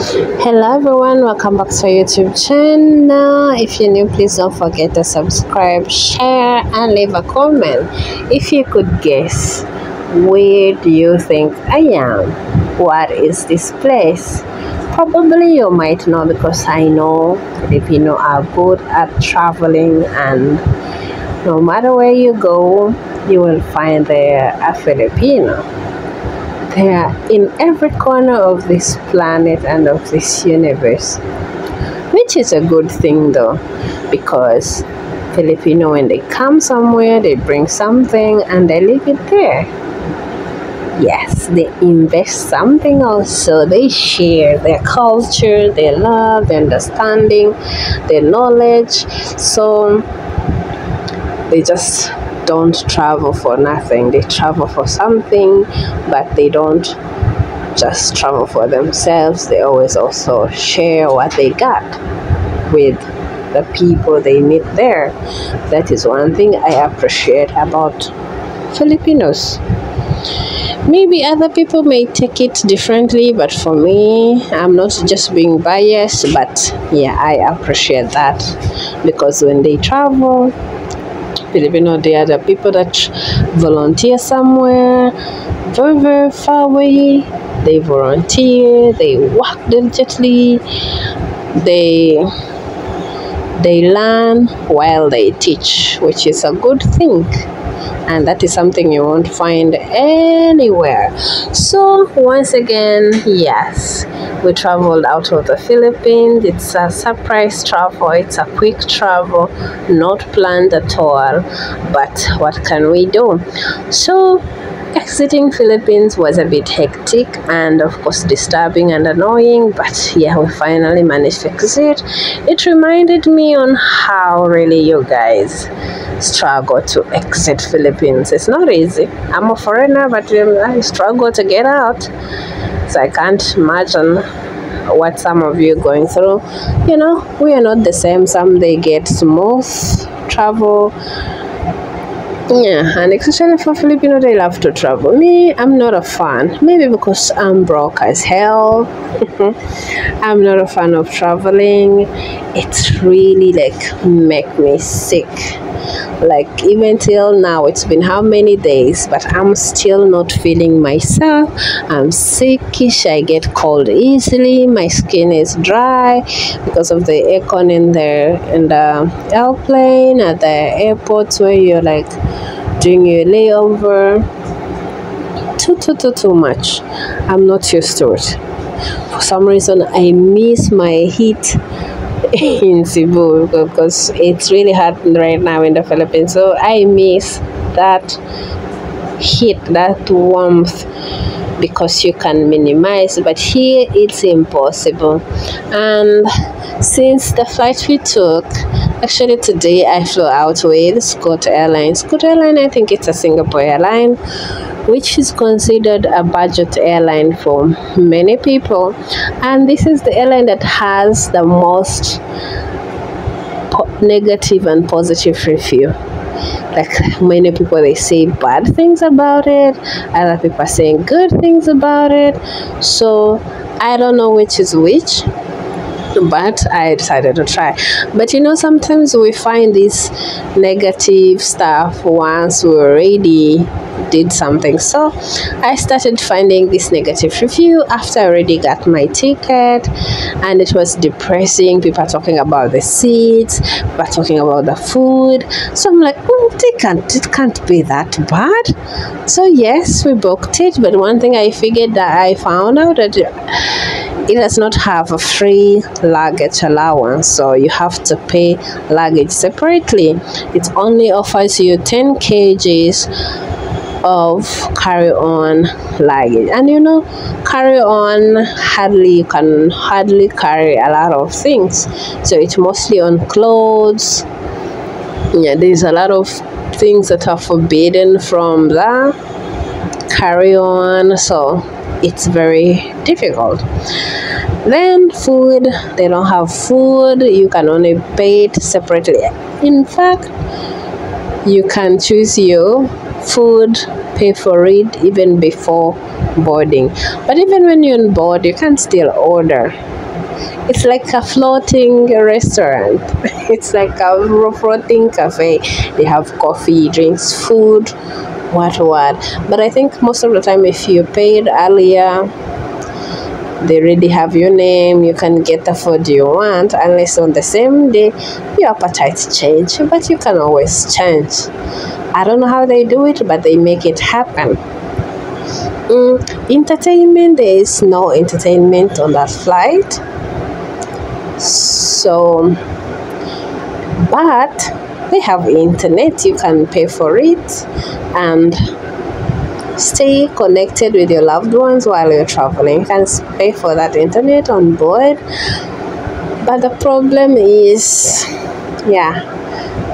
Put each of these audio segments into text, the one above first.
Hello everyone, welcome back to our YouTube channel. If you're new, please don't forget to subscribe, share and leave a comment. If you could guess, where do you think I am? What is this place? Probably you might know, because I know Filipino are good at traveling, and no matter where you go, you will find there a Filipino. They are in every corner of this planet and of this universe, which is a good thing though, because Filipino, when they come somewhere, they bring something and they leave it there. Yes, they invest something also. They share their culture, their love, their understanding, their knowledge. So they just don't travel for nothing. They travel for something, but they don't just travel for themselves. They always also share what they got with the people they meet there. That is one thing I appreciate about Filipinos. Maybe other people may take it differently, but for me, I'm not just being biased, but yeah, I appreciate that, because when they travel, Filipino, they are the people that volunteer somewhere very, very far away. They volunteer, they work diligently, they learn while they teach, which is a good thing. And that is something you won't find anywhere. So once again, yes, we traveled out of the Philippines. It's a surprise travel. It's a quick travel, not planned at all, but what can we do? So exiting Philippines was a bit hectic and of course disturbing and annoying, but yeah, we finally managed to exit. It reminded me on how really you guys struggle to exit Philippines. It's not easy. I'm a foreigner, but I struggle to get out. So I can't imagine what some of you are going through. You know, we are not the same. Some they get smooth travel. Yeah, and especially for Filipino, they love to travel. Me, I'm not a fan. Maybe because I'm broke as hell. I'm not a fan of traveling. It's really like make me sick. Like even till now, it's been how many days, but I'm still not feeling myself. I'm sickish. I get cold easily. My skin is dry because of the aircon in the airplane at the airports where you're like doing your layover. Too much. I'm not used to it. For some reason, I miss my heat in Cebu, because it's really hot right now in the Philippines. So I miss that heat, that warmth, because you can minimize, but here it's impossible. And since the flight we took, actually today I flew out with Scoot Airlines. Scoot Airlines, I think it's a Singapore airline, which is considered a budget airline for many people, and this is the airline that has the most negative and positive review. Like many people, they say bad things about it, other people are saying good things about it. So I don't know which is which, but I decided to try. But you know, sometimes we find this negative stuff once we already did something. So I started finding this negative review after I already got my ticket, and it was depressing. People are talking about the seats, people are talking about the food. So I'm like, it can't be that bad. So yes, we booked it, but one thing I found out that it does not have a free luggage allowance, so you have to pay luggage separately. It only offers you 10 kgs of carry-on luggage, and you know, carry-on you can hardly carry a lot of things, so it's mostly on clothes. Yeah, there's a lot of things that are forbidden from the carry-on, so it's very difficult. Then food, they don't have food. You can only pay it separately. In fact, you can choose your food, pay for it even before boarding. But even when you're on board, you can still order. It's like a floating restaurant. It's like a floating cafe. They have coffee, drinks, food, what. But I think most of the time, if you paid earlier, they already have your name. You can get the food you want, unless on the same day your appetite change. But you can always change. I don't know how they do it, but they make it happen. Entertainment, there is no entertainment on that flight. So, but they have internet. You can pay for it and stay connected with your loved ones while you're traveling. You can pay for that internet on board. But the problem is,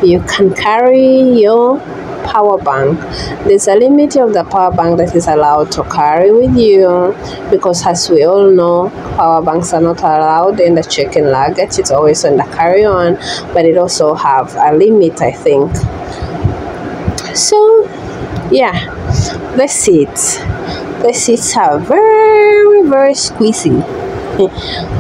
you can carry your power bank. There's a limit of the power bank that is allowed to carry with you, because as we all know, power banks are not allowed in the check-in luggage. It's always on the carry-on, but it also have a limit, I think. So the seats are very squeezy.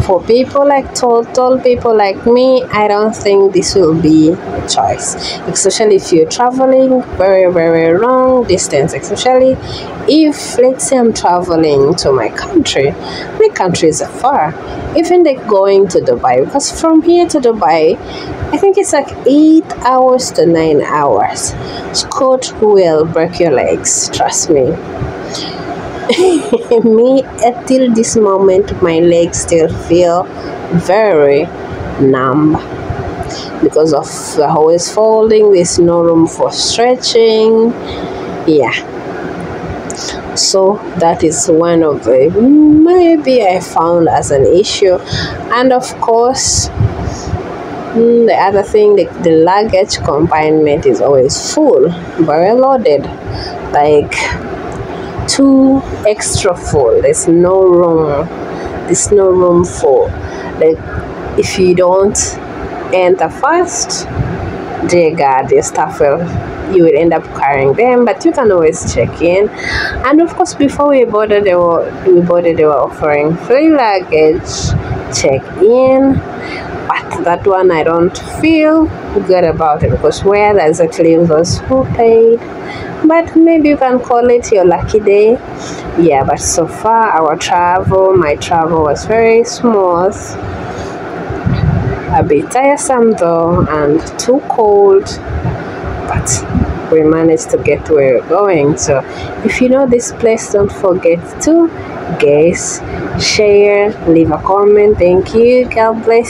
For people like tall people like me, I don't think this will be a choice, especially if you're traveling very long distance, especially if, let's say, I'm traveling to my country. My country is far. Even like going to Dubai, because from here to Dubai, I think it's like 8 hours to 9 hours. Scoot will break your legs, trust me. Me, till this moment, my legs still feel very numb because of the always folding. There's no room for stretching. So that is one of the maybe I found as an issue. And of course, the other thing, the luggage compartment is always full, very loaded, like too extra full. There's no room for, like, if you don't enter fast, dear God, your stuff you will end up carrying them. But you can always check in. And of course, before we boarded, they were offering free luggage check in. But that one I don't feel good about it, because where exactly was who paid. But maybe you can call it your lucky day. But so far my travel was very smooth. A bit tiresome though, and too cold, but we managed to get where we're going. So if you know this place, don't forget to guess, share, leave a comment. Thank you. God bless.